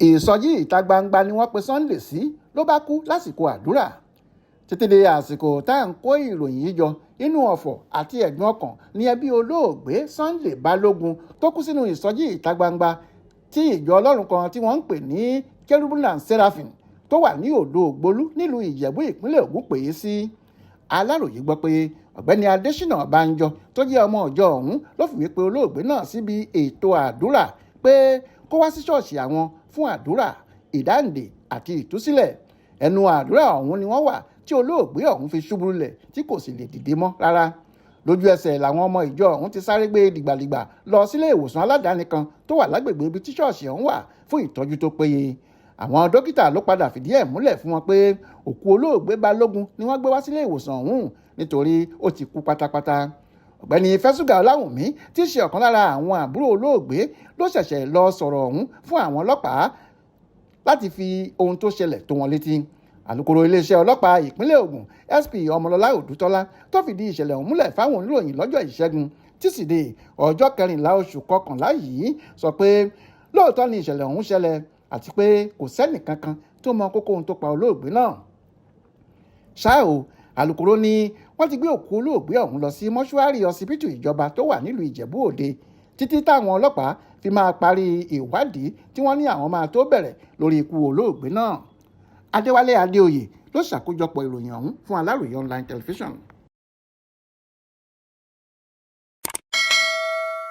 Ìsọjí ìta gbangba ni wọ́n pe Sunday sí ló bá kú lásìkò àdúrà. Títí di àsìkò tá à ń kó ìròyìn yìí jọ, inú ọ̀fọ̀ àti ẹ̀gbọ́n ọkàn ní ẹbí olóògbé Sunday Balógun tó kú sínú ìsọjí ìta gbangba tí ìjọ Ọlọ́run kan tí wọ́n ń pè ní Cherubim and Seraphim tó wà ní Odò Ògbólú nílùú Ìjẹ̀bú ìpínlẹ̀ Ògùn pè é sí. Aláròyé gbọ́ pé ọ̀gbẹ́ni Adésínà Bánjọ tó jẹ́ ọmọ ìjọ ọ̀hún ló fìwé pe olóògbé náà síbi ètò àdúrà pé kó wá sí ṣọ́ọ̀ṣì àwọn fún àdúrà ìdáǹdè àti ìtúsílẹ̀. Ẹnu àdúrà ọ̀hún ni wọ́n wà tí olóògbé ọ̀hún fi ṣubú lulẹ̀ tí kò sì lè dìde mọ́ rárá. Lójú ẹsẹ̀ làwọn ọmọ ìjọ ọ̀hún ti sáré gbé dìgbàdìgbà lọ sílé ìwòsàn aládàáni kan tó wà lágbègbè ibi tí ṣọ́ọ̀ṣì ọ̀hún wà fún ìtọ́jú tó péye. Àwọn dókítà ló padà fìdí ẹ̀ múlẹ̀ fún wọn pé òkú olóògbé Balógun ni wọ́n gbé wá sílé ìwòsàn ọ̀hún nítorí ó ti kú pátápátá. Ọ̀gbẹ́ni Fẹ́sùgà Ọláwùnmí tí í ṣe ọ̀kan lára àwọn àbúrò olóògbé ló ṣẹ̀ṣẹ̀ lọ sọ̀rọ̀ ọ̀hún fún àwọn ọlọ́pàá láti fi ohun tó ṣẹlẹ̀ tó wọn létí. Alukoro iléeṣẹ́ ọlọ́pàá ìpínlẹ̀ Ògùn SP Ọmọlọ́lá Òdútọ́lá tó fìdí ìṣẹ̀lẹ̀ ọ̀hún múlẹ̀ fáwọn oníròyìn lọ́jọ́ Ìṣẹ́gun tísídẹ̀ẹ́ ọjọ́ 14 oṣù kọkànlá yìí sọ pé lóòótọ́ ni ìṣẹ̀lẹ̀ ọ̀hún ṣẹlẹ̀ àti pé kò sẹ́nì kankan tó mọ kókó ohun tó pa olóògbé náà. Ṣá o, alukoro ní wọ́n ti gbé òkú olóògbé ọ̀hún lọ sí mọ́ṣúárì ọsibítù ìjọba tó wà nílùú Ìjẹ̀bú Òde títí táwọn ọlọ́pàá fi máa parí ìwádìí tí wọ́n ní àwọn máa tó bẹ̀rẹ̀ lórí ikú olóògbé náà. Adéwálé Adéoyè ló ṣàkójọpọ̀ ìròyìn ọ̀hún fún Aláròyé online television.